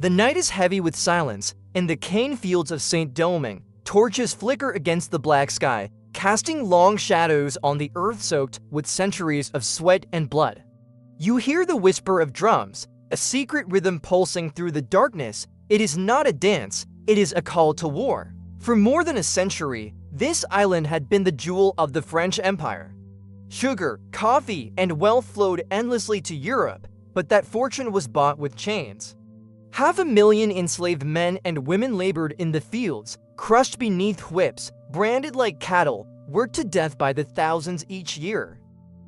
The night is heavy with silence. In the cane fields of Saint-Domingue, torches flicker against the black sky, casting long shadows on the earth soaked with centuries of sweat and blood. You hear the whisper of drums, a secret rhythm pulsing through the darkness. It is not a dance, it is a call to war. For more than a century, this island had been the jewel of the French Empire. Sugar, coffee, and wealth flowed endlessly to Europe, but that fortune was bought with chains. 500,000 enslaved men and women labored in the fields, crushed beneath whips, branded like cattle, worked to death by the thousands each year.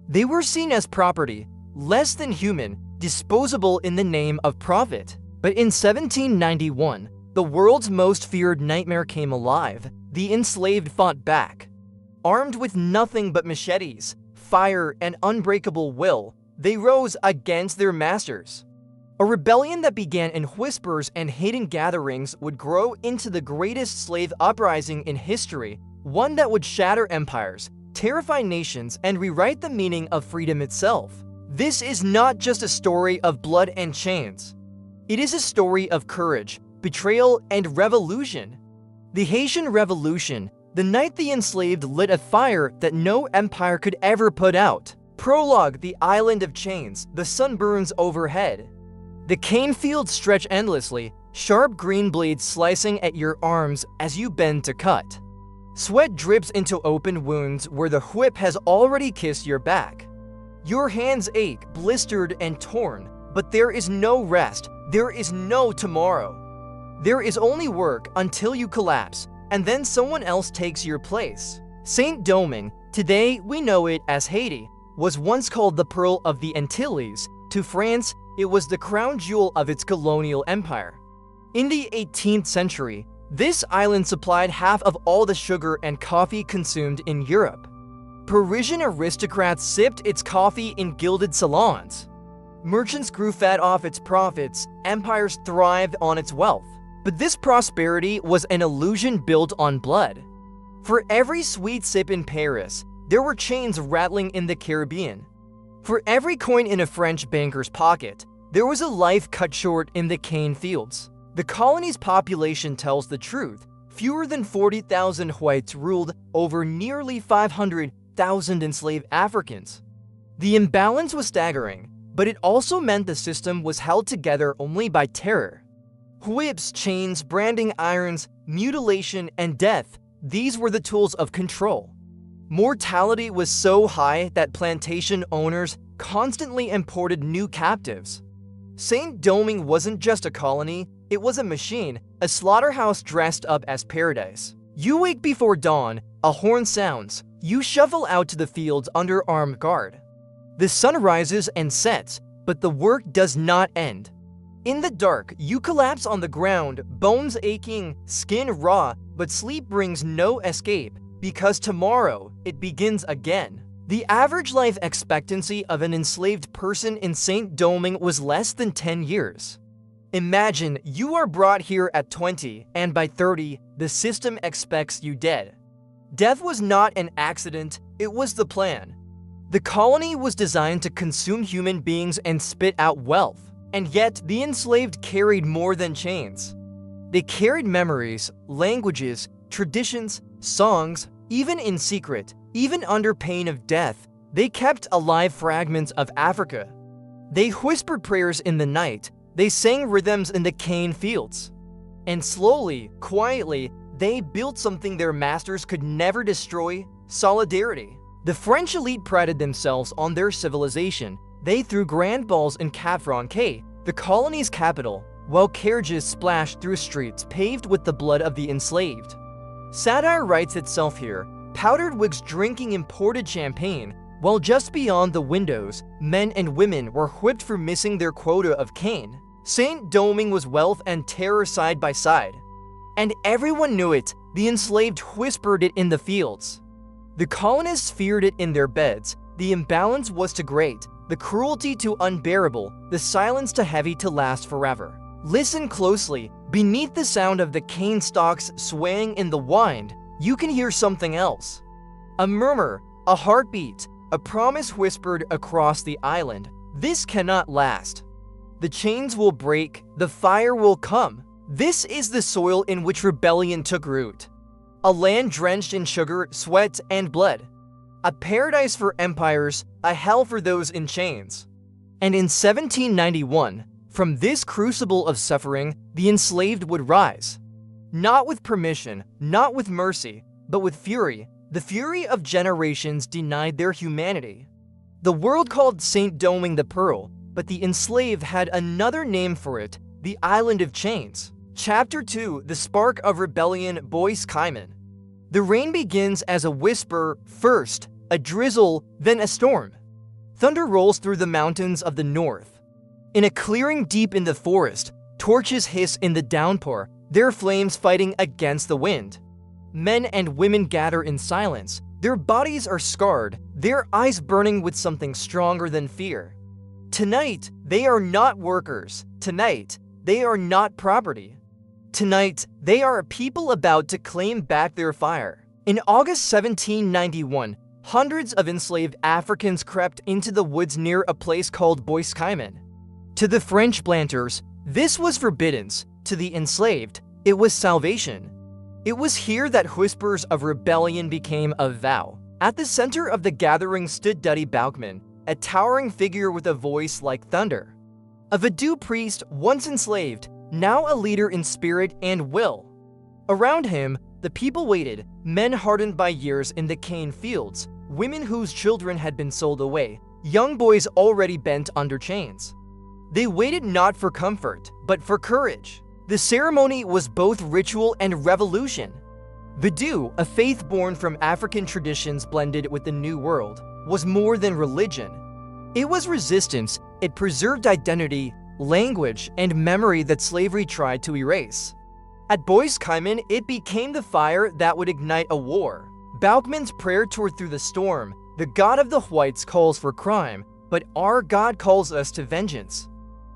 They were seen as property, less than human, disposable in the name of profit. But in 1791, the world's most feared nightmare came alive. The enslaved fought back. Armed with nothing but machetes, fire, and unbreakable will, they rose against their masters. A rebellion that began in whispers and hidden gatherings would grow into the greatest slave uprising in history, one that would shatter empires, terrify nations, and rewrite the meaning of freedom itself. This is not just a story of blood and chains. It is a story of courage, betrayal, and revolution. The Haitian Revolution, the night the enslaved lit a fire that no empire could ever put out. Prologue: the island of chains, the sun burns overhead. The cane fields stretch endlessly, sharp green blades slicing at your arms as you bend to cut. Sweat drips into open wounds where the whip has already kissed your back. Your hands ache, blistered and torn, but there is no rest, there is no tomorrow. There is only work until you collapse, and then someone else takes your place. Saint-Domingue, today we know it as Haiti, was once called the Pearl of the Antilles. To France, it was the crown jewel of its colonial empire. In the 18th century, this island supplied half of all the sugar and coffee consumed in Europe. Parisian aristocrats sipped its coffee in gilded salons. Merchants grew fat off its profits, empires thrived on its wealth. But this prosperity was an illusion built on blood. For every sweet sip in Paris, there were chains rattling in the Caribbean. For every coin in a French banker's pocket, there was a life cut short in the cane fields. The colony's population tells the truth. Fewer than 40,000 whites ruled over nearly 500,000 enslaved Africans. The imbalance was staggering, but it also meant the system was held together only by terror. Whips, chains, branding irons, mutilation, and death, these were the tools of control. Mortality was so high that plantation owners constantly imported new captives. Saint-Domingue wasn't just a colony, it was a machine, a slaughterhouse dressed up as paradise. You wake before dawn, a horn sounds, you shuffle out to the fields under armed guard. The sun rises and sets, but the work does not end. In the dark, you collapse on the ground, bones aching, skin raw, but sleep brings no escape, because tomorrow, it begins again. The average life expectancy of an enslaved person in Saint-Domingue was less than 10 years. Imagine you are brought here at 20, and by 30, the system expects you dead. Death was not an accident, it was the plan. The colony was designed to consume human beings and spit out wealth. And yet, the enslaved carried more than chains. They carried memories, languages, traditions, songs, even in secret, even under pain of death. They kept alive fragments of Africa. They whispered prayers in the night. They sang rhythms in the cane fields. And slowly, quietly, they built something their masters could never destroy: solidarity. The French elite prided themselves on their civilization. They threw grand balls in Cap-Franc, the colony's capital, while carriages splashed through streets paved with the blood of the enslaved. Satire writes itself here, powdered wigs drinking imported champagne, while just beyond the windows, men and women were whipped for missing their quota of cane. Saint-Domingue was wealth and terror side by side. And everyone knew it. The enslaved whispered it in the fields. The colonists feared it in their beds. The imbalance was too great, the cruelty too unbearable, the silence too heavy to last forever. Listen closely. Beneath the sound of the cane stalks swaying in the wind, you can hear something else. A murmur, a heartbeat, a promise whispered across the island. This cannot last. the chains will break, the fire will come. This is the soil in which rebellion took root. A land drenched in sugar, sweat, and blood. A paradise for empires, a hell for those in chains. And in 1791, from this crucible of suffering, the enslaved would rise. Not with permission, not with mercy, but with fury, the fury of generations denied their humanity. The world called Saint-Domingue the Pearl, but the enslaved had another name for it, the Island of Chains. Chapter 2, The Spark of Rebellion, Bois Caïman. The rain begins as a whisper, first, a drizzle, then a storm. Thunder rolls through the mountains of the north. In a clearing deep in the forest, torches hiss in the downpour, their flames fighting against the wind. Men and women gather in silence. Their bodies are scarred, their eyes burning with something stronger than fear. Tonight, they are not workers. Tonight, they are not property. Tonight, they are a people about to claim back their fire. In August 1791, hundreds of enslaved Africans crept into the woods near a place called Bois Caïman. To the French planters, this was forbidden. To the enslaved, it was salvation. It was here that whispers of rebellion became a vow. At the center of the gathering stood Dutty Boukman, a towering figure with a voice like thunder. A Vodou priest, once enslaved, now a leader in spirit and will. Around him, the people waited, men hardened by years in the cane fields, women whose children had been sold away, young boys already bent under chains. They waited not for comfort, but for courage. The ceremony was both ritual and revolution. Vodou, a faith born from African traditions blended with the New World, was more than religion. It was resistance. It preserved identity, language, and memory that slavery tried to erase. At Bois Caïman, it became the fire that would ignite a war. Boukman's prayer tore through the storm. The God of the whites calls for crime, but our God calls us to vengeance.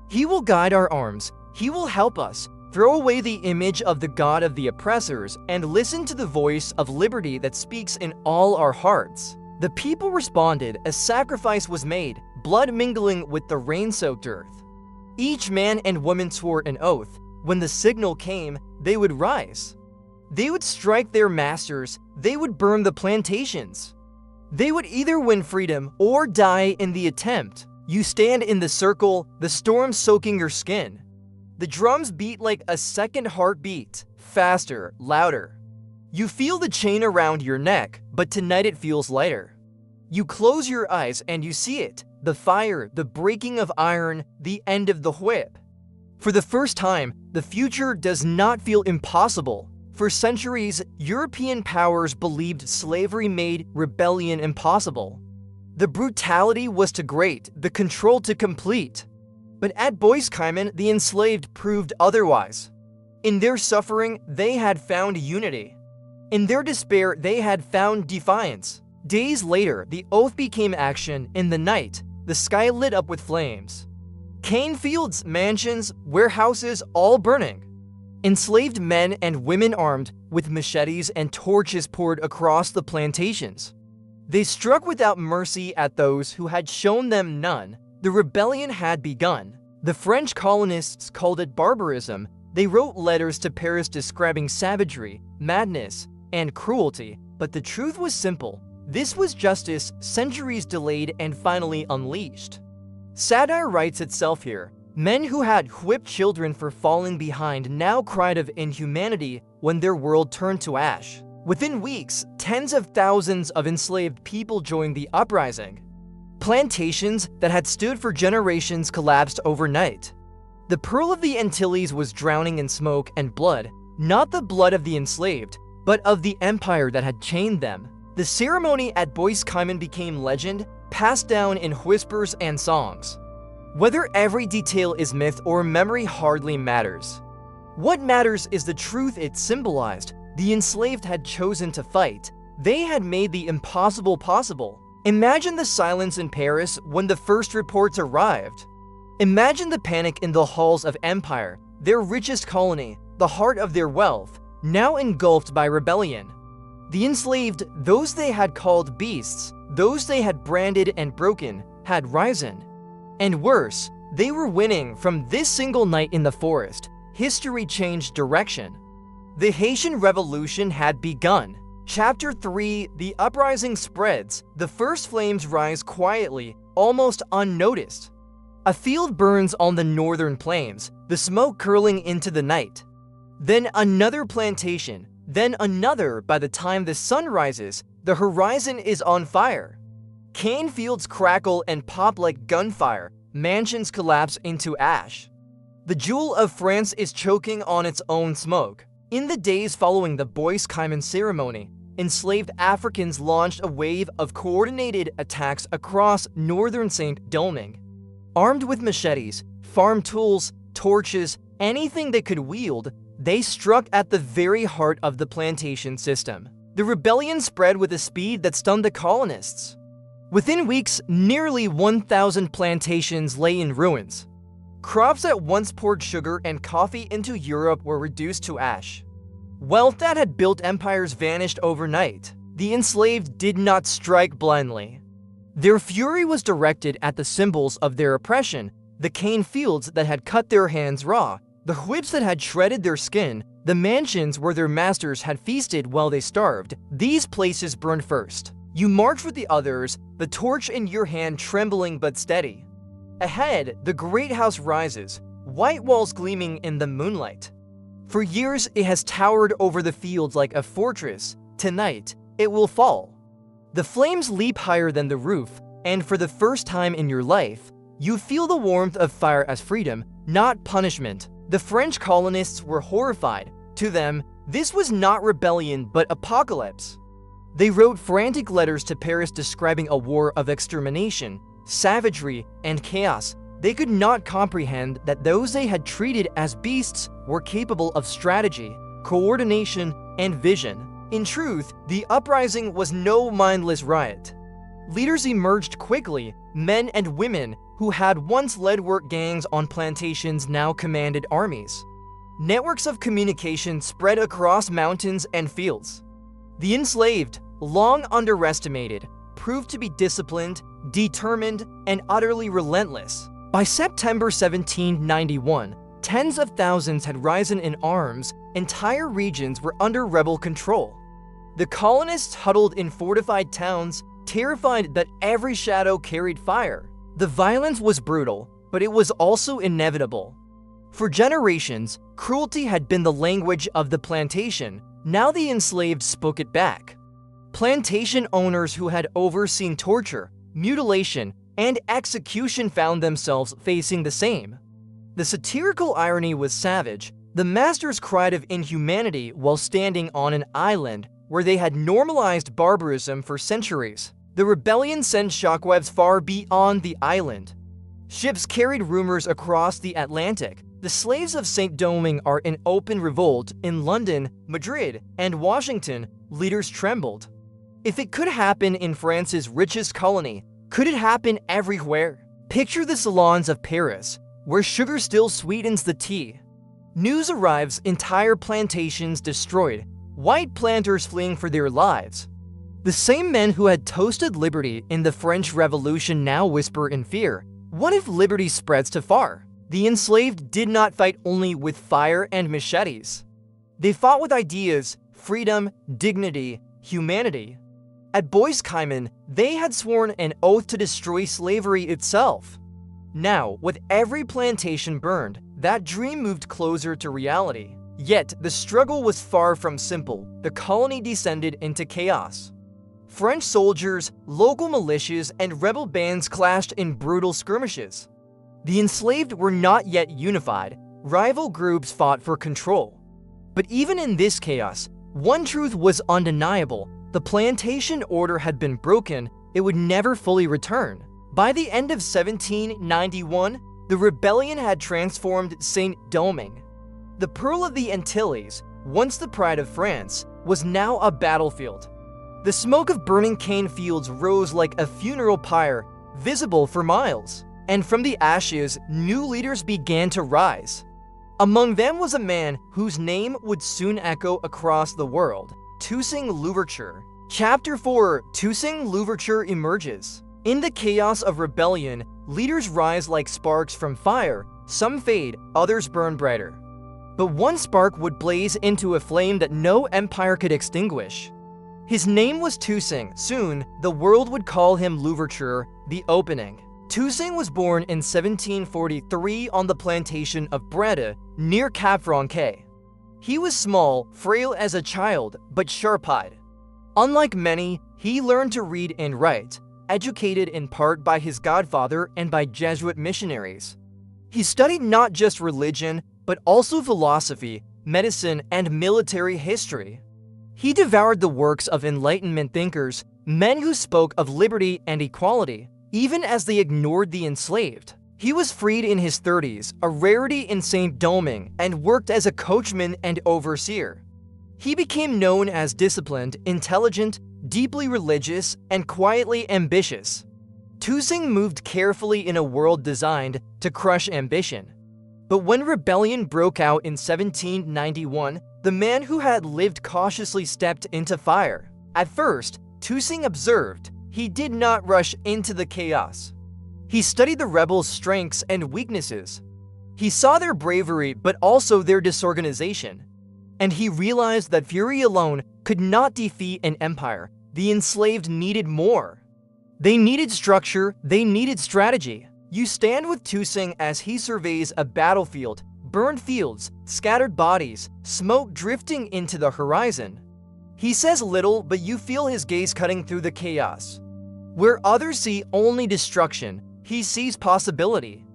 He will guide our arms. He will help us. Throw away the image of the God of the oppressors and listen to the voice of liberty that speaks in all our hearts. The people responded. A sacrifice was made, blood mingling with the rain-soaked earth. Each man and woman swore an oath. When the signal came, they would rise. They would strike their masters. They would burn the plantations. They would either win freedom or die in the attempt. You stand in the circle, the storm soaking your skin. The drums beat like a second heartbeat, faster, louder. You feel the chain around your neck, but tonight it feels lighter. You close your eyes and you see it, the fire, the breaking of iron, the end of the whip. For the first time, the future does not feel impossible. For centuries, European powers believed slavery made rebellion impossible. The brutality was too great, the control too complete. But at Bois Caïman, the enslaved proved otherwise. In their suffering, they had found unity. In their despair, they had found defiance. Days later, the oath became action. In the night, the sky lit up with flames. Cane fields, mansions, warehouses, all burning. Enslaved men and women armed with machetes and torches poured across the plantations. They struck without mercy at those who had shown them none. The rebellion had begun. The French colonists called it barbarism. They wrote letters to Paris describing savagery, madness, and cruelty, but the truth was simple. This was justice, centuries delayed and finally unleashed. Satire writes itself here. Men who had whipped children for falling behind now cried of inhumanity when their world turned to ash. Within weeks, tens of thousands of enslaved people joined the uprising. Plantations that had stood for generations collapsed overnight. The Pearl of the Antilles was drowning in smoke and blood, not the blood of the enslaved, but of the empire that had chained them. The ceremony at Bois Caïman became legend, passed down in whispers and songs. Whether every detail is myth or memory hardly matters. What matters is the truth it symbolized. The enslaved had chosen to fight. They had made the impossible possible. Imagine the silence in Paris when the first reports arrived. Imagine the panic in the halls of empire, their richest colony, the heart of their wealth, now engulfed by rebellion. The enslaved, those they had called beasts, those they had branded and broken, had risen. And worse, They were winning. From this single night in the forest, history changed direction. The Haitian Revolution had begun. Chapter 3, the uprising spreads. The first flames rise quietly, almost unnoticed. A field burns on the northern plains, the smoke curling into the night. Then another plantation, then another. By the time the sun rises, the horizon is on fire. Cane fields crackle and pop like gunfire. Mansions collapse into ash. The jewel of France is choking on its own smoke. In the days following the Bois Caïman ceremony, enslaved Africans launched a wave of coordinated attacks across northern Saint-Domingue. Armed with machetes, farm tools, torches, anything they could wield, they struck at the very heart of the plantation system. The rebellion spread with a speed that stunned the colonists. Within weeks, nearly 1,000 plantations lay in ruins. Crops that once poured sugar and coffee into Europe were reduced to ash. Wealth that had built empires vanished overnight. The enslaved did not strike blindly. Their fury was directed at the symbols of their oppression, the cane fields that had cut their hands raw, the whips that had shredded their skin, the mansions where their masters had feasted while they starved. These places burned first. You march with the others, the torch in your hand trembling but steady. Ahead, the great house rises, white walls gleaming in the moonlight. For years, it has towered over the fields like a fortress. Tonight, it will fall. The flames leap higher than the roof, and for the first time in your life, you feel the warmth of fire as freedom, not punishment. The French colonists were horrified. To them, this was not rebellion but apocalypse. They wrote frantic letters to Paris describing a war of extermination, savagery, and chaos. They could not comprehend that those they had treated as beasts were capable of strategy, coordination, and vision. In truth, the uprising was no mindless riot. Leaders emerged quickly. Men and women who had once led work gangs on plantations now commanded armies. Networks of communication spread across mountains and fields. The enslaved, long underestimated, proved to be disciplined, determined, and utterly relentless. By September 1791, tens of thousands had risen in arms. Entire regions were under rebel control. The colonists huddled in fortified towns, terrified that every shadow carried fire. The violence was brutal, but it was also inevitable. For generations, cruelty had been the language of the plantation. Now the enslaved spoke it back. Plantation owners who had overseen torture, mutilation, and execution found themselves facing the same. The satirical irony was savage. The masters cried of inhumanity while standing on an island where they had normalized barbarism for centuries. The rebellion sent shockwaves far beyond the island. Ships carried rumors across the Atlantic. The slaves of Saint-Domingue are in open revolt. In London, Madrid, and Washington, leaders trembled. If it could happen in France's richest colony, could it happen everywhere? Picture the salons of Paris, where sugar still sweetens the tea. News arrives, entire plantations destroyed, white planters fleeing for their lives. The same men who had toasted liberty in the French Revolution now whisper in fear, what if liberty spreads too far? The enslaved did not fight only with fire and machetes. They fought with ideas, freedom, dignity, humanity. At Bois Caïman, they had sworn an oath to destroy slavery itself. Now, with every plantation burned, that dream moved closer to reality. Yet, the struggle was far from simple. The colony descended into chaos. French soldiers, local militias, and rebel bands clashed in brutal skirmishes. The enslaved were not yet unified. Rival groups fought for control. But even in this chaos, one truth was undeniable. The plantation order had been broken. It would never fully return. By the end of 1791, the rebellion had transformed Saint-Domingue. The Pearl of the Antilles, once the pride of France, was now a battlefield. The smoke of burning cane fields rose like a funeral pyre, visible for miles. And from the ashes, new leaders began to rise. Among them was a man whose name would soon echo across the world, Toussaint Louverture. Chapter 4, Toussaint Louverture emerges. In the chaos of rebellion, Leaders rise like sparks from fire, some fade, others burn brighter. But one spark would blaze into a flame that no empire could extinguish. His name was Toussaint. Soon, the world would call him l'ouverture, the opening. Toussaint was born in 1743 on the plantation of Breda, near Cap Franquet. He was small, frail as a child, but sharp-eyed. Unlike many, he learned to read and write, educated in part by his godfather and by Jesuit missionaries. He studied not just religion, but also philosophy, medicine, and military history. He devoured the works of Enlightenment thinkers, men who spoke of liberty and equality, even as they ignored the enslaved. He was freed in his 30s, a rarity in Saint-Domingue, and worked as a coachman and overseer. He became known as disciplined, intelligent, deeply religious, and quietly ambitious. Toussaint moved carefully in a world designed to crush ambition. But when rebellion broke out in 1791, the man who had lived cautiously stepped into fire. At first, Toussaint observed. He did not rush into the chaos. He studied the rebels' strengths and weaknesses. He saw their bravery but also their disorganization. And he realized that fury alone could not defeat an empire. The enslaved needed more. They needed structure, they needed strategy. You stand with Toussaint as he surveys a battlefield, burned fields, scattered bodies, smoke drifting into the horizon. He says little, but you feel his gaze cutting through the chaos. Where others see only destruction, he sees possibility.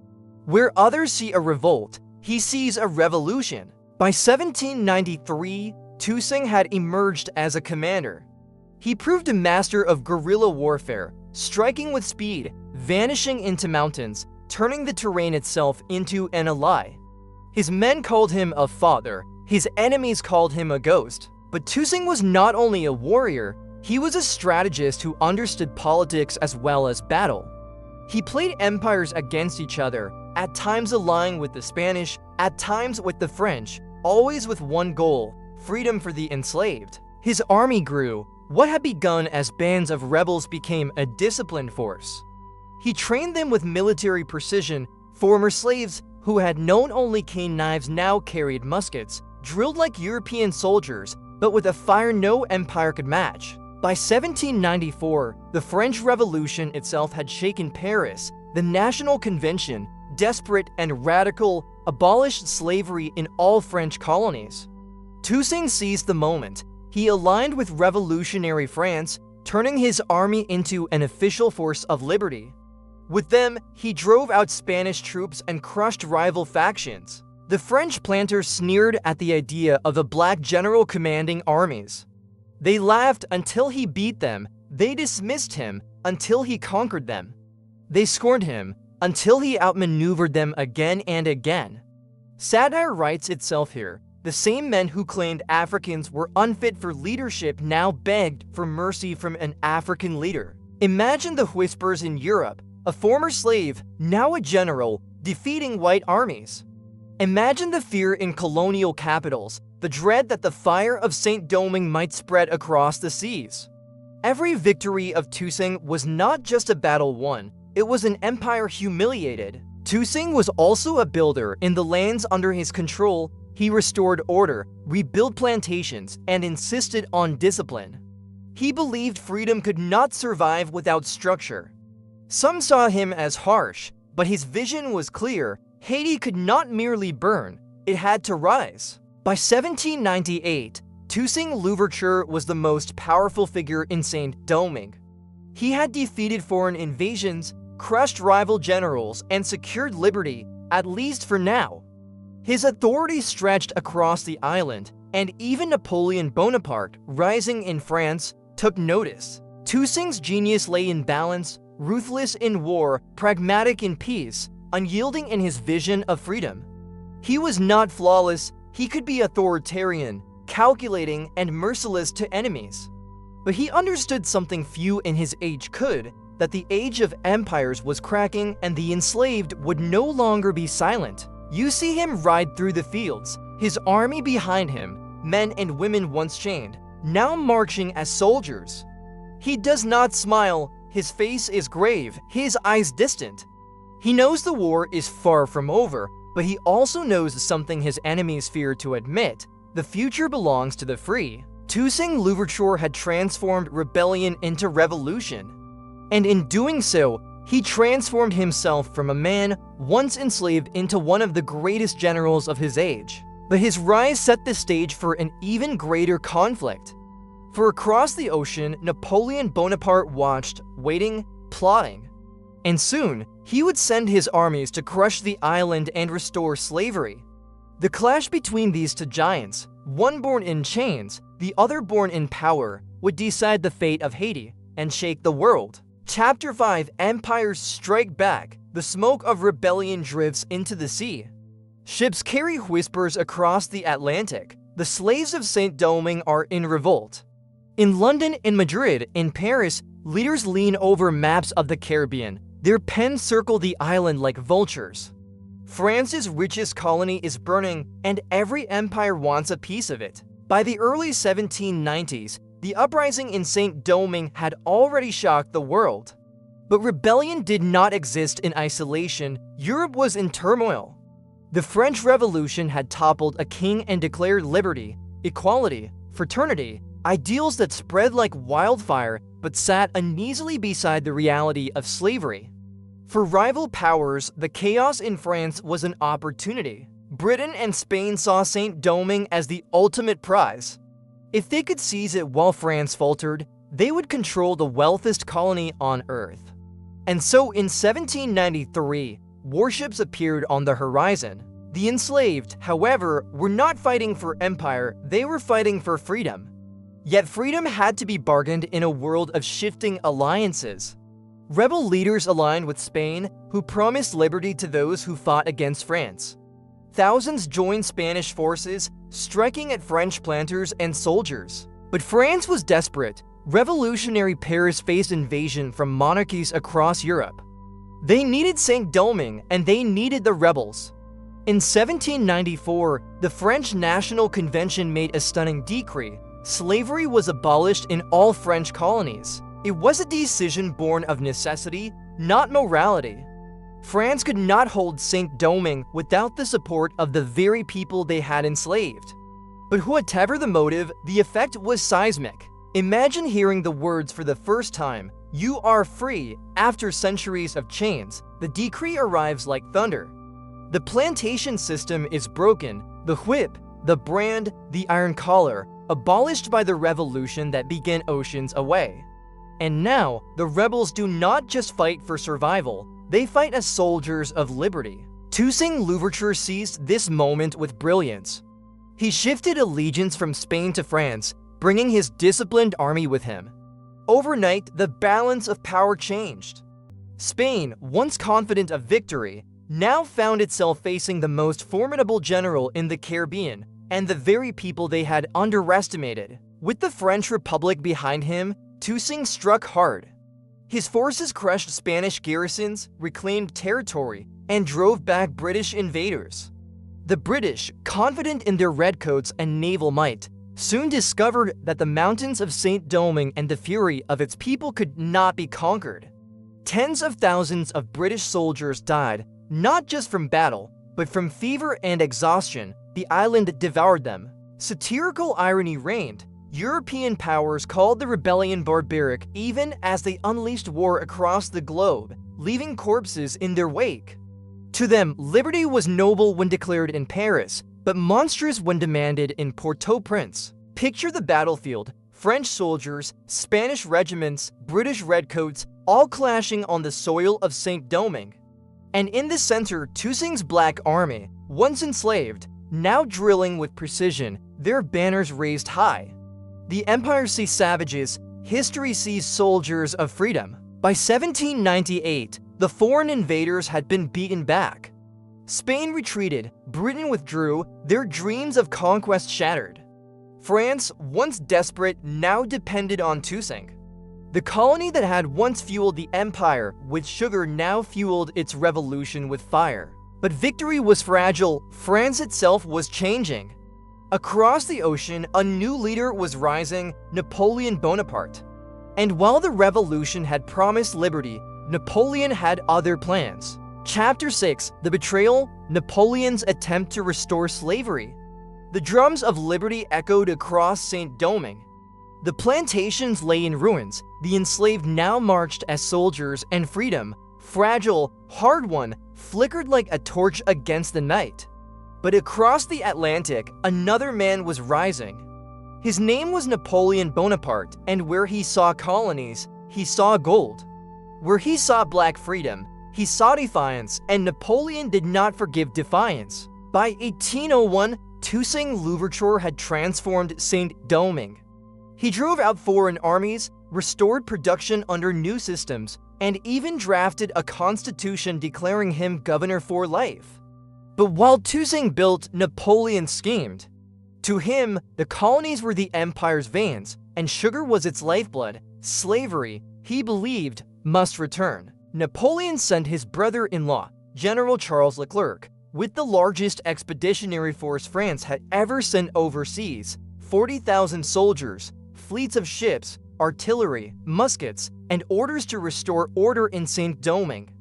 Where others see a revolt, he sees a revolution. By 1793, Toussaint had emerged as a commander. He proved a master of guerrilla warfare, striking with speed, vanishing into mountains, turning the terrain itself into an ally. His men called him a father, his enemies called him a ghost. But Toussaint was not only a warrior, he was a strategist who understood politics as well as battle. He played empires against each other, at times allying with the Spanish, at times with the French, always with one goal: freedom for the enslaved. His army grew. What had begun as bands of rebels became a disciplined force. He trained them with military precision. Former slaves who had known only cane knives now carried muskets, drilled like European soldiers, but with a fire no empire could match. By 1794, the French Revolution itself had shaken Paris. The National Convention, desperate and radical, abolished slavery in all French colonies. Toussaint seized the moment. He aligned with revolutionary France, turning his army into an official force of liberty. With them, he drove out Spanish troops and crushed rival factions. The French planters sneered at the idea of a black general commanding armies. They laughed until he beat them. They dismissed him until he conquered them. They scorned him until he outmaneuvered them again and again. Satire writes itself here. The same men who claimed Africans were unfit for leadership now begged for mercy from an African leader. Imagine the whispers in Europe, a former slave, now a general, defeating white armies. Imagine the fear in colonial capitals, the dread that the fire of Saint-Domingue might spread across the seas. Every victory of Toussaint was not just a battle won, it was an empire humiliated. Toussaint was also a builder. In the lands under his control, he restored order, rebuilt plantations, and insisted on discipline. He believed freedom could not survive without structure. Some saw him as harsh, but his vision was clear. Haiti could not merely burn, it had to rise. By 1798, Toussaint Louverture was the most powerful figure in Saint-Domingue. He had defeated foreign invasions, crushed rival generals, and secured liberty, at least for now. His authority stretched across the island, and even Napoleon Bonaparte, rising in France, took notice. Toussaint's genius lay in balance, ruthless in war, pragmatic in peace, unyielding in his vision of freedom. He was not flawless. He could be authoritarian, calculating, and merciless to enemies. But he understood something few in his age could, that the age of empires was cracking and the enslaved would no longer be silent. You see him ride through the fields, his army behind him, men and women once chained, now marching as soldiers. He does not smile, his face is grave, his eyes distant. He knows the war is far from over, but he also knows something his enemies fear to admit: the future belongs to the free. Toussaint Louverture had transformed rebellion into revolution. And in doing so, he transformed himself from a man once enslaved into one of the greatest generals of his age. But his rise set the stage for an even greater conflict. For across the ocean, Napoleon Bonaparte watched, waiting, plotting. And soon, he would send his armies to crush the island and restore slavery. The clash between these two giants, one born in chains, the other born in power, would decide the fate of Haiti and shake the world. Chapter 5: Empires Strike Back. The smoke of rebellion drifts into the sea. Ships carry whispers across the Atlantic. The slaves of Saint-Domingue are in revolt. In London, in Madrid, in Paris, leaders lean over maps of the Caribbean. Their pens circle the island like vultures. France's richest colony is burning, and every empire wants a piece of it. By the early 1790s, the uprising in Saint-Domingue had already shocked the world. But rebellion did not exist in isolation. Europe was in turmoil. The French Revolution had toppled a king and declared liberty, equality, fraternity, ideals that spread like wildfire but sat uneasily beside the reality of slavery. For rival powers, the chaos in France was an opportunity. Britain and Spain saw Saint-Domingue as the ultimate prize. If they could seize it while France faltered, they would control the wealthiest colony on Earth. And so in 1793, warships appeared on the horizon. The enslaved, however, were not fighting for empire, they were fighting for freedom. Yet freedom had to be bargained in a world of shifting alliances. Rebel leaders aligned with Spain, who promised liberty to those who fought against France. Thousands joined Spanish forces, striking at French planters and soldiers. But France was desperate. Revolutionary Paris faced invasion from monarchies across Europe. They needed Saint-Domingue, and they needed the rebels. In 1794, the French National Convention made a stunning decree. Slavery was abolished in all French colonies. It was a decision born of necessity, not morality. France could not hold Saint-Domingue without the support of the very people they had enslaved. But whatever the motive, the effect was seismic. Imagine hearing the words for the first time, "You are free," after centuries of chains. The decree arrives like thunder. The plantation system is broken, the whip, the brand, the iron collar, abolished by the revolution that began oceans away. And now, the rebels do not just fight for survival, they fight as soldiers of liberty. Toussaint Louverture seized this moment with brilliance. He shifted allegiance from Spain to France, bringing his disciplined army with him. Overnight, the balance of power changed. Spain, once confident of victory, now found itself facing the most formidable general in the Caribbean and the very people they had underestimated. With the French Republic behind him, Toussaint struck hard. His forces crushed Spanish garrisons, reclaimed territory, and drove back British invaders. The British, confident in their redcoats and naval might, soon discovered that the mountains of Saint-Domingue and the fury of its people could not be conquered. Tens of thousands of British soldiers died, not just from battle, but from fever and exhaustion. The island devoured them. Satirical irony reigned. European powers called the rebellion barbaric even as they unleashed war across the globe, leaving corpses in their wake. To them, liberty was noble when declared in Paris, but monstrous when demanded in Port-au-Prince. Picture the battlefield: French soldiers, Spanish regiments, British redcoats, all clashing on the soil of Saint-Domingue. And in the center, Toussaint's Black Army, once enslaved, now drilling with precision, their banners raised high. The empire sees savages, history sees soldiers of freedom. By 1798, the foreign invaders had been beaten back. Spain retreated, Britain withdrew, their dreams of conquest shattered. France, once desperate, now depended on Toussaint. The colony that had once fueled the empire with sugar now fueled its revolution with fire. But victory was fragile, France itself was changing. Across the ocean, a new leader was rising: Napoleon Bonaparte. And while the revolution had promised liberty, Napoleon had other plans. Chapter 6: The Betrayal, Napoleon's Attempt to Restore Slavery. The drums of liberty echoed across Saint-Domingue. The plantations lay in ruins. The enslaved now marched as soldiers, and freedom, fragile, hard-won, flickered like a torch against the night. But across the Atlantic, another man was rising. His name was Napoleon Bonaparte, and where he saw colonies, he saw gold. Where he saw black freedom, he saw defiance, and Napoleon did not forgive defiance. By 1801, Toussaint Louverture had transformed Saint-Domingue. He drove out foreign armies, restored production under new systems, and even drafted a constitution declaring him governor for life. But while Toussaint built, Napoleon schemed. To him, the colonies were the empire's veins, and sugar was its lifeblood. Slavery, he believed, must return. Napoleon sent his brother-in-law, General Charles Leclerc, with the largest expeditionary force France had ever sent overseas, 40,000 soldiers, fleets of ships, artillery, muskets, and orders to restore order in Saint-Domingue.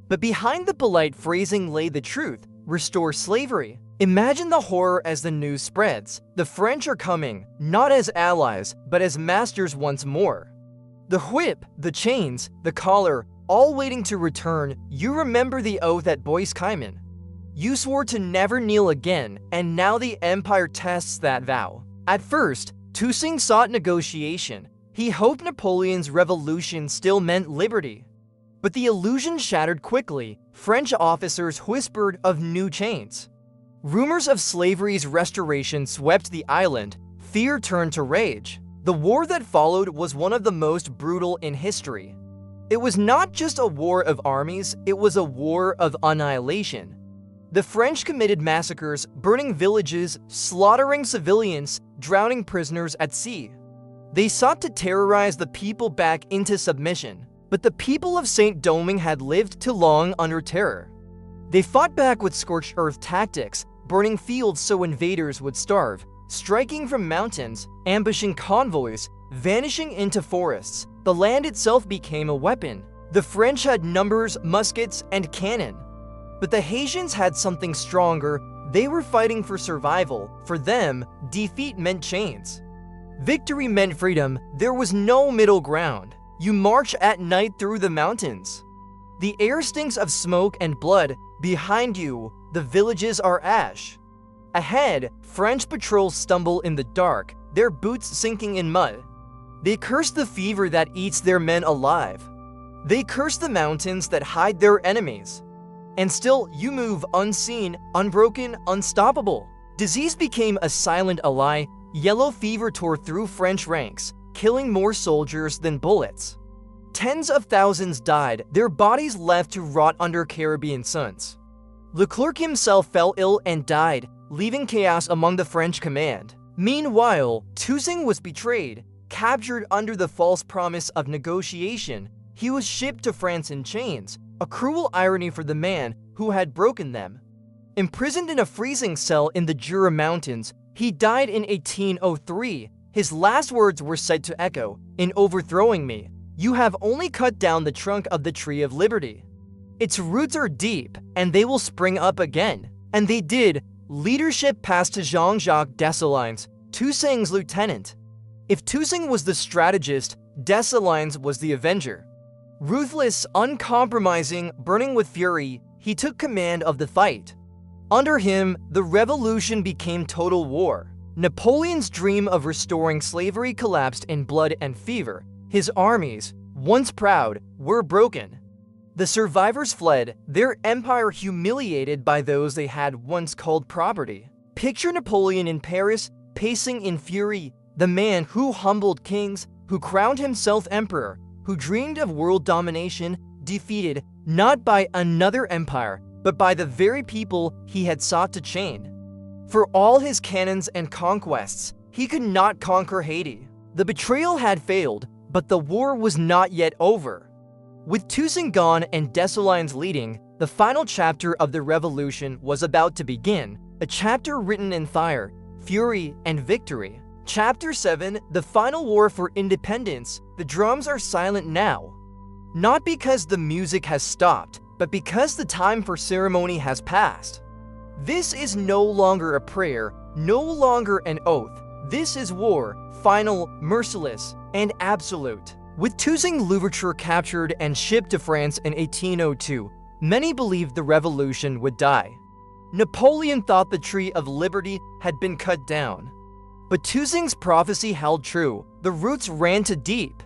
But behind the polite phrasing lay the truth: restore slavery. Imagine the horror as the news spreads. The French are coming, not as allies, but as masters once more. The whip, the chains, the collar, all waiting to return. You remember the oath at Bois Caïman. You swore to never kneel again, and now the empire tests that vow. At first, Toussaint sought negotiation. He hoped Napoleon's revolution still meant liberty. But the illusion shattered quickly. French officers whispered of new chains. Rumors of slavery's restoration swept the island. Fear turned to rage. The war that followed was one of the most brutal in history. It was not just a war of armies, it was a war of annihilation. The French committed massacres, burning villages, slaughtering civilians, drowning prisoners at sea. They sought to terrorize the people back into submission. But the people of Saint-Domingue had lived too long under terror. They fought back with scorched earth tactics, burning fields so invaders would starve, striking from mountains, ambushing convoys, vanishing into forests. The land itself became a weapon. The French had numbers, muskets, and cannon. But the Haitians had something stronger. They were fighting for survival. For them, defeat meant chains. Victory meant freedom. There was no middle ground. You march at night through the mountains. The air stinks of smoke and blood. Behind you, the villages are ash. Ahead, French patrols stumble in the dark, their boots sinking in mud. They curse the fever that eats their men alive. They curse the mountains that hide their enemies. And still, you move unseen, unbroken, unstoppable. Disease became a silent ally. Yellow fever tore through French ranks, killing more soldiers than bullets. Tens of thousands died, their bodies left to rot under Caribbean suns. Leclerc himself fell ill and died, leaving chaos among the French command. Meanwhile, Toussaint was betrayed. Captured under the false promise of negotiation, he was shipped to France in chains, a cruel irony for the man who had broken them. Imprisoned in a freezing cell in the Jura Mountains, he died in 1803. His last words were said to echo, "In overthrowing me, you have only cut down the trunk of the tree of liberty. Its roots are deep, and they will spring up again." And they did. Leadership passed to Jean-Jacques Dessalines, Toussaint's lieutenant. If Toussaint was the strategist, Dessalines was the avenger. Ruthless, uncompromising, burning with fury, he took command of the fight. Under him, the revolution became total war. Napoleon's dream of restoring slavery collapsed in blood and fever. His armies, once proud, were broken. The survivors fled, their empire humiliated by those they had once called property. Picture Napoleon in Paris, pacing in fury, the man who humbled kings, who crowned himself emperor, who dreamed of world domination, defeated not by another empire, but by the very people he had sought to chain. For all his cannons and conquests, he could not conquer Haiti. The betrayal had failed, but the war was not yet over. With Toussaint gone and Dessalines leading, the final chapter of the revolution was about to begin, a chapter written in fire, fury, and victory. Chapter 7, the final war for independence. The drums are silent now. Not because the music has stopped, but because the time for ceremony has passed. This is no longer a prayer, no longer an oath. This is war, final, merciless, and absolute. With Toussaint Louverture captured and shipped to France in 1802, many believed the revolution would die. Napoleon thought the tree of liberty had been cut down. But Toussaint's prophecy held true. The roots ran too deep.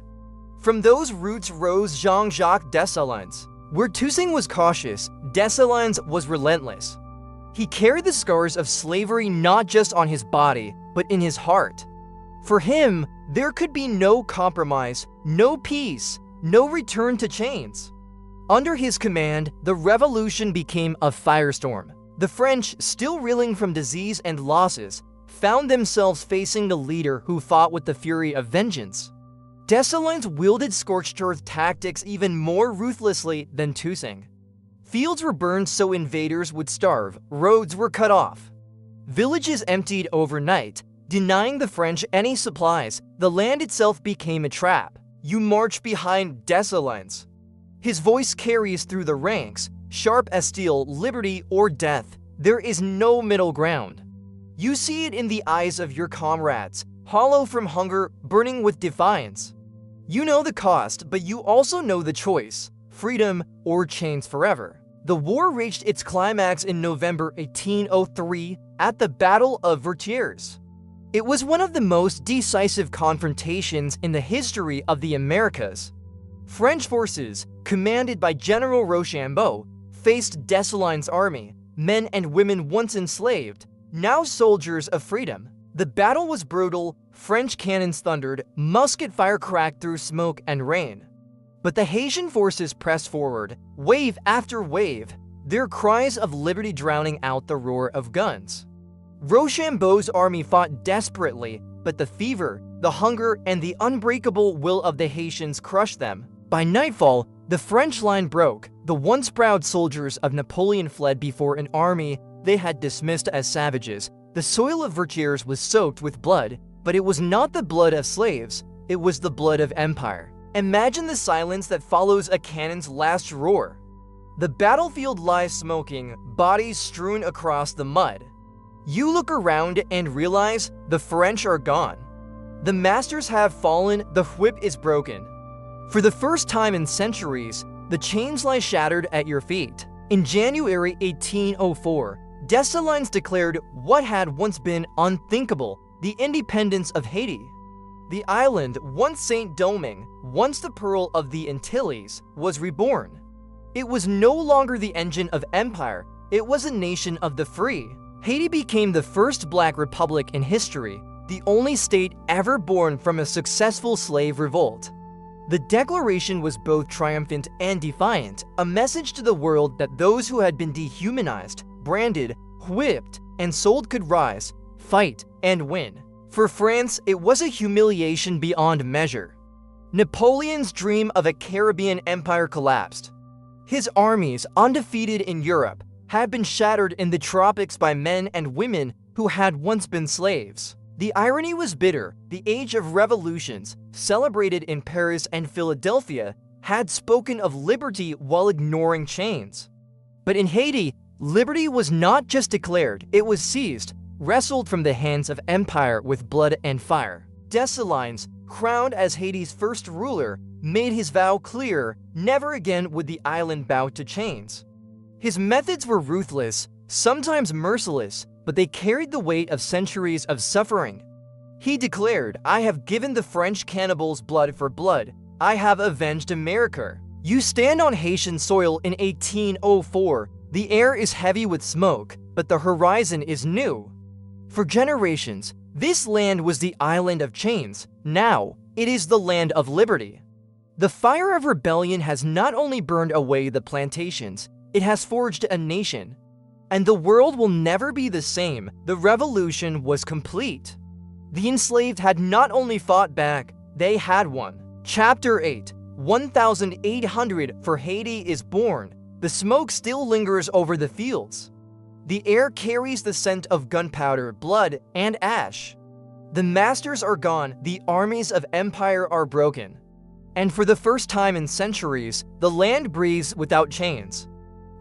From those roots rose Jean-Jacques Dessalines. Where Toussaint was cautious, Dessalines was relentless. He carried the scars of slavery not just on his body, but in his heart. For him, there could be no compromise, no peace, no return to chains. Under his command, the revolution became a firestorm. The French, still reeling from disease and losses, found themselves facing a leader who fought with the fury of vengeance. Dessalines wielded scorched earth tactics even more ruthlessly than Toussaint. Fields were burned so invaders would starve, roads were cut off. Villages emptied overnight, denying the French any supplies. The land itself became a trap. You march behind Dessalines. His voice carries through the ranks, sharp as steel, liberty or death. There is no middle ground. You see it in the eyes of your comrades, hollow from hunger, burning with defiance. You know the cost, but you also know the choice, freedom or chains forever. The war reached its climax in November 1803 at the Battle of Vertières. It was one of the most decisive confrontations in the history of the Americas. French forces, commanded by General Rochambeau, faced Dessalines' army, men and women once enslaved, now soldiers of freedom. The battle was brutal, French cannons thundered, musket fire cracked through smoke and rain. But the Haitian forces pressed forward, wave after wave, their cries of liberty drowning out the roar of guns. Rochambeau's army fought desperately, but the fever, the hunger, and the unbreakable will of the Haitians crushed them. By nightfall, the French line broke. The once proud soldiers of Napoleon fled before an army they had dismissed as savages. The soil of Vertières was soaked with blood, but it was not the blood of slaves, it was the blood of empire. Imagine the silence that follows a cannon's last roar. The battlefield lies smoking, bodies strewn across the mud. You look around and realize the French are gone. The masters have fallen, the whip is broken. For the first time in centuries, the chains lie shattered at your feet. In January 1804, Dessalines declared what had once been unthinkable, the independence of Haiti. The island, once Saint-Domingue, once the pearl of the Antilles, was reborn. It was no longer the engine of empire, it was a nation of the free. Haiti became the first black republic in history, the only state ever born from a successful slave revolt. The declaration was both triumphant and defiant, a message to the world that those who had been dehumanized, branded, whipped, and sold could rise, fight, and win. For France, it was a humiliation beyond measure. Napoleon's dream of a Caribbean empire collapsed. His armies, undefeated in Europe, had been shattered in the tropics by men and women who had once been slaves. The irony was bitter. The age of revolutions, celebrated in Paris and Philadelphia, had spoken of liberty while ignoring chains. But in Haiti, liberty was not just declared, it was seized, wrestled from the hands of empire with blood and fire. Dessalines, crowned as Haiti's first ruler, made his vow clear: never again would the island bow to chains. His methods were ruthless, sometimes merciless, but they carried the weight of centuries of suffering. He declared, "I have given the French cannibals blood for blood. I have avenged America." You stand on Haitian soil in 1804. The air is heavy with smoke, but the horizon is new. For generations, this land was the island of chains. Now, it is the land of liberty. The fire of rebellion has not only burned away the plantations, it has forged a nation. And the world will never be the same. The revolution was complete. The enslaved had not only fought back, they had won. Chapter 8, 1800 for Haiti is born. The smoke still lingers over the fields. The air carries the scent of gunpowder, blood, and ash. The masters are gone, the armies of empire are broken. And for the first time in centuries, the land breathes without chains.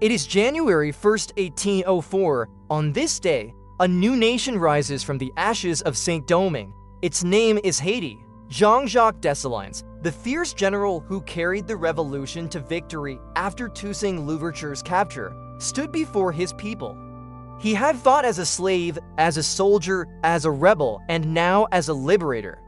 It is January 1st, 1804. On this day, a new nation rises from the ashes of Saint-Domingue. Its name is Haiti. Jean-Jacques Dessalines, the fierce general who carried the revolution to victory after Toussaint Louverture's capture, stood before his people. He had fought as a slave, as a soldier, as a rebel, and now as a liberator.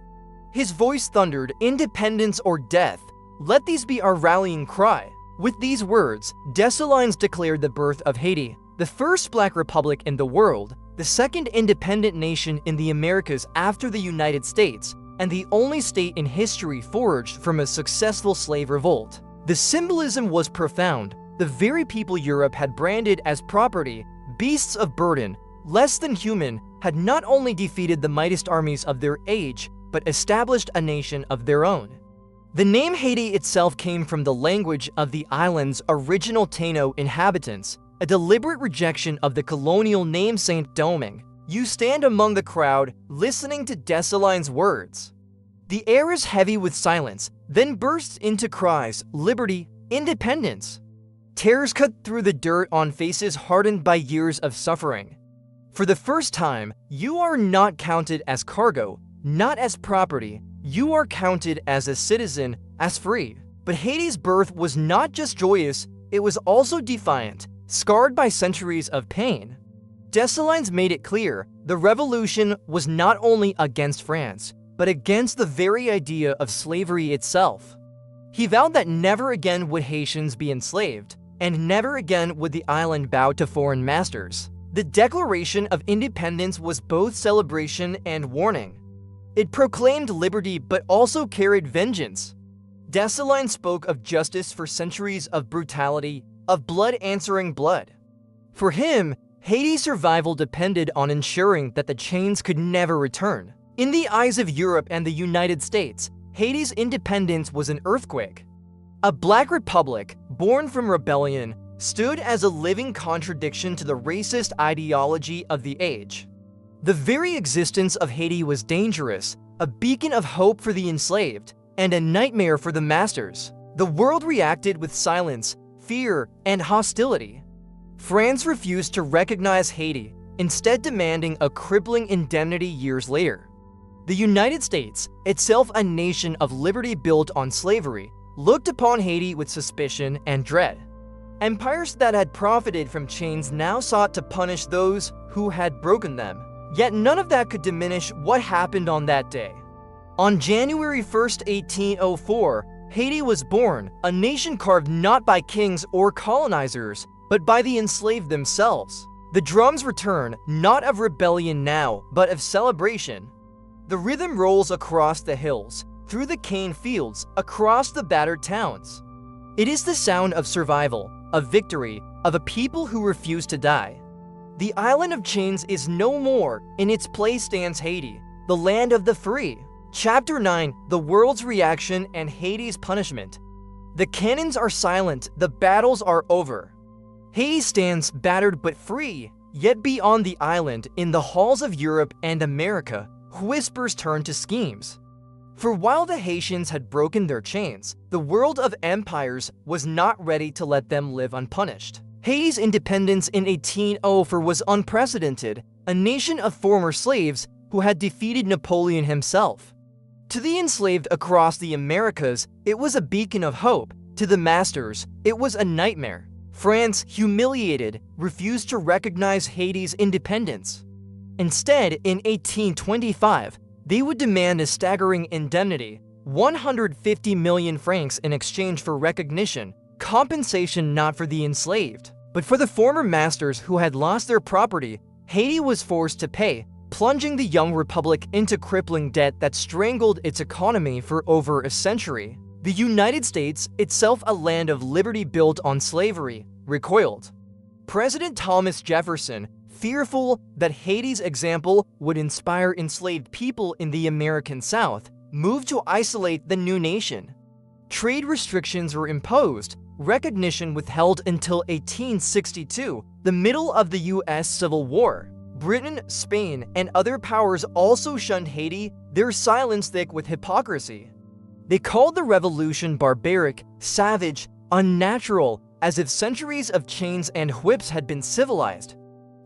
His voice thundered, "Independence or death. Let these be our rallying cry." With these words, Dessalines declared the birth of Haiti, the first black republic in the world, the second independent nation in the Americas after the United States, and the only state in history forged from a successful slave revolt. The symbolism was profound. The very people Europe had branded as property, beasts of burden, less than human, had not only defeated the mightiest armies of their age, but established a nation of their own. The name Haiti itself came from the language of the island's original Taino inhabitants, a deliberate rejection of the colonial name Saint-Domingue. You stand among the crowd, listening to Dessalines' words. The air is heavy with silence, then bursts into cries, "Liberty, independence!" Tears cut through the dirt on faces hardened by years of suffering. For the first time, you are not counted as cargo, not as property. You are counted as a citizen, as free. But Haiti's birth was not just joyous, it was also defiant, scarred by centuries of pain. Dessalines made it clear, the revolution was not only against France, but against the very idea of slavery itself. He vowed that never again would Haitians be enslaved, and never again would the island bow to foreign masters. The Declaration of Independence was both celebration and warning. It proclaimed liberty but also carried vengeance. Dessalines spoke of justice for centuries of brutality, of blood answering blood. For him, Haiti's survival depended on ensuring that the chains could never return. In the eyes of Europe and the United States, Haiti's independence was an earthquake. A black republic, born from rebellion, stood as a living contradiction to the racist ideology of the age. The very existence of Haiti was dangerous, a beacon of hope for the enslaved, and a nightmare for the masters. The world reacted with silence, fear, and hostility. France refused to recognize Haiti, instead demanding a crippling indemnity years later. The United States, itself a nation of liberty built on slavery, looked upon Haiti with suspicion and dread. Empires that had profited from chains now sought to punish those who had broken them. Yet none of that could diminish what happened on that day. On January 1st, 1804, Haiti was born, a nation carved not by kings or colonizers, but by the enslaved themselves. The drums return, not of rebellion now, but of celebration. The rhythm rolls across the hills, through the cane fields, across the battered towns. It is the sound of survival, of victory, of a people who refuse to die. The island of chains is no more. In its place stands Haiti, the land of the free. Chapter 9, The World's Reaction and Haiti's Punishment. The cannons are silent, the battles are over. Haiti stands battered but free, yet beyond the island, in the halls of Europe and America, whispers turn to schemes. For while the Haitians had broken their chains, the world of empires was not ready to let them live unpunished. Haiti's independence in 1804 was unprecedented, a nation of former slaves who had defeated Napoleon himself. To the enslaved across the Americas, it was a beacon of hope. To the masters, it was a nightmare. France, humiliated, refused to recognize Haiti's independence. Instead, in 1825, they would demand a staggering indemnity, 150 million francs in exchange for recognition, compensation not for the enslaved, but for the former masters who had lost their property. Haiti was forced to pay, plunging the young republic into crippling debt that strangled its economy for over a century. The United States, itself a land of liberty built on slavery, recoiled. President Thomas Jefferson, fearful that Haiti's example would inspire enslaved people in the American South, moved to isolate the new nation. Trade restrictions were imposed, recognition withheld until 1862, the middle of the U.S. Civil War. Britain, Spain, and other powers also shunned Haiti, their silence thick with hypocrisy. They called the revolution barbaric, savage, unnatural, as if centuries of chains and whips had been civilized.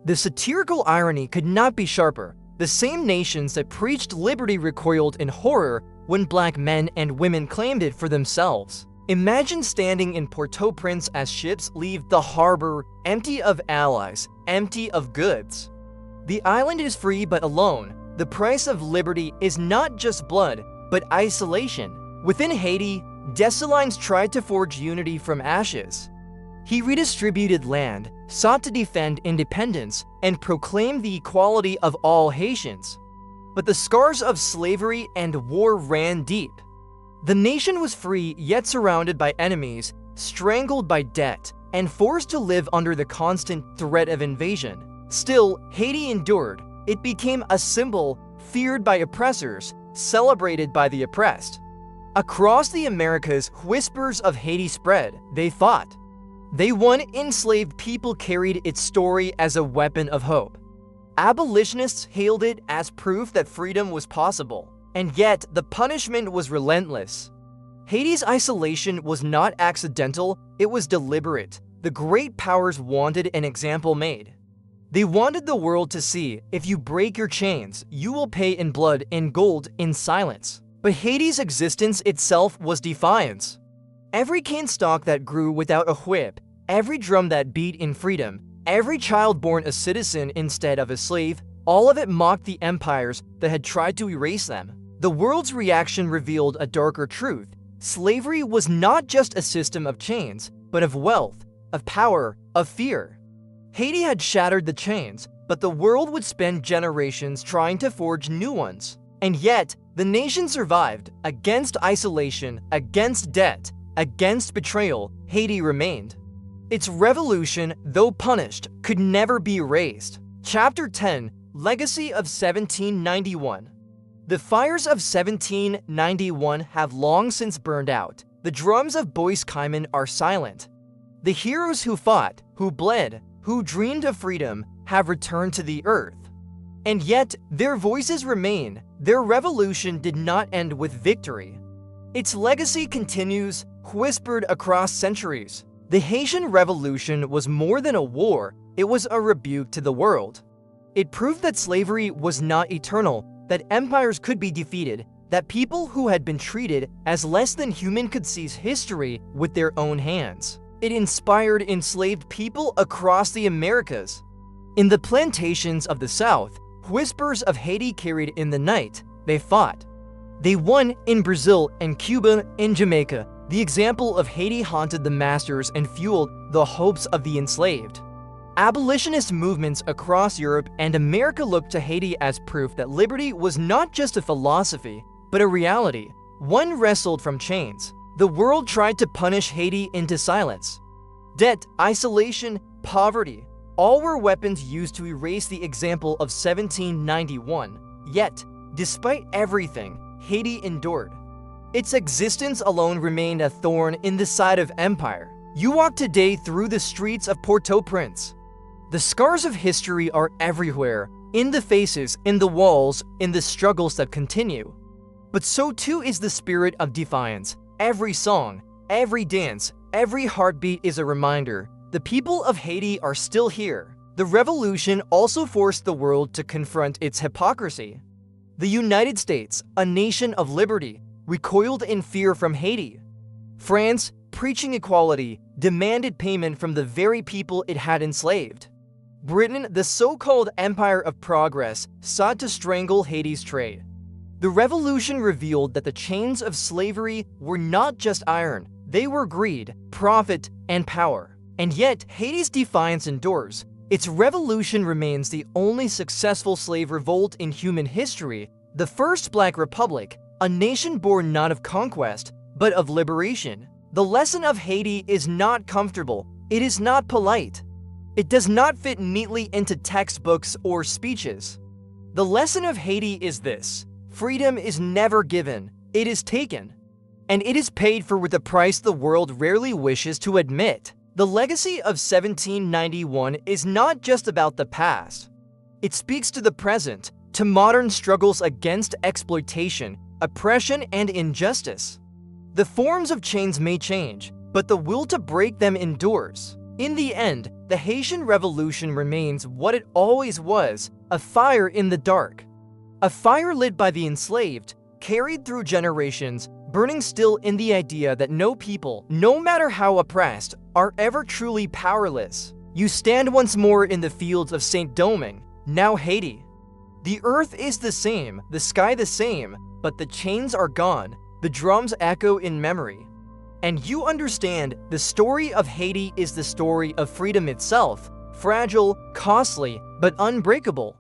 The satirical irony could not be sharper. The same nations that preached liberty recoiled in horror when black men and women claimed it for themselves. Imagine standing in Port-au-Prince as ships leave the harbor, empty of allies, empty of goods. The island is free but alone. The price of liberty is not just blood, but isolation. Within Haiti, Dessalines tried to forge unity from ashes. He redistributed land, sought to defend independence, and proclaimed the equality of all Haitians. But the scars of slavery and war ran deep. The nation was free yet surrounded by enemies, strangled by debt, and forced to live under the constant threat of invasion. Still, Haiti endured. It became a symbol feared by oppressors, celebrated by the oppressed. Across the Americas, whispers of Haiti spread. They fought. They won. Enslaved people carried its story as a weapon of hope. Abolitionists hailed it as proof that freedom was possible. And yet, the punishment was relentless. Haiti's isolation was not accidental, it was deliberate. The great powers wanted an example made. They wanted the world to see, if you break your chains, you will pay in blood, in gold, in silence. But Haiti's existence itself was defiance. Every cane stalk that grew without a whip, every drum that beat in freedom, every child born a citizen instead of a slave, all of it mocked the empires that had tried to erase them. The world's reaction revealed a darker truth. Slavery was not just a system of chains, but of wealth, of power, of fear. Haiti had shattered the chains, but the world would spend generations trying to forge new ones. And yet, the nation survived. Against isolation, against debt, against betrayal, Haiti remained. Its revolution, though punished, could never be erased. Chapter 10: Legacy of 1791. The fires of 1791 have long since burned out. The drums of Bois Caïman are silent. The heroes who fought, who bled, who dreamed of freedom have returned to the earth. And yet, their voices remain. Their revolution did not end with victory. Its legacy continues, whispered across centuries. The Haitian Revolution was more than a war, it was a rebuke to the world. It proved that slavery was not eternal, that empires could be defeated, that people who had been treated as less than human could seize history with their own hands. It inspired enslaved people across the Americas. In the plantations of the South, whispers of Haiti carried in the night. They fought. They won in Brazil and Cuba, in Jamaica. The example of Haiti haunted the masters and fueled the hopes of the enslaved. Abolitionist movements across Europe and America looked to Haiti as proof that liberty was not just a philosophy, but a reality. One wrestled from chains. The world tried to punish Haiti into silence. Debt, isolation, poverty, all were weapons used to erase the example of 1791. Yet, despite everything, Haiti endured. Its existence alone remained a thorn in the side of empire. You walk today through the streets of Port-au-Prince. The scars of history are everywhere, in the faces, in the walls, in the struggles that continue. But so too is the spirit of defiance. Every song, every dance, every heartbeat is a reminder. The people of Haiti are still here. The revolution also forced the world to confront its hypocrisy. The United States, a nation of liberty, recoiled in fear from Haiti. France, preaching equality, demanded payment from the very people it had enslaved. Britain, the so-called Empire of Progress, sought to strangle Haiti's trade. The revolution revealed that the chains of slavery were not just iron, they were greed, profit, and power. And yet, Haiti's defiance endures. Its revolution remains the only successful slave revolt in human history, the first Black Republic, a nation born not of conquest, but of liberation. The lesson of Haiti is not comfortable, it is not polite. It does not fit neatly into textbooks or speeches. The lesson of Haiti is this: freedom is never given, it is taken. And it is paid for with a price the world rarely wishes to admit. The legacy of 1791 is not just about the past. It speaks to the present, to modern struggles against exploitation, oppression, and injustice. The forms of chains may change, but the will to break them endures. In the end, the Haitian Revolution remains what it always was, a fire in the dark. A fire lit by the enslaved, carried through generations, burning still in the idea that no people, no matter how oppressed, are ever truly powerless. You stand once more in the fields of Saint-Domingue, now Haiti. The earth is the same, the sky the same, but the chains are gone, the drums echo in memory. And you understand, the story of Haiti is the story of freedom itself, fragile, costly, but unbreakable.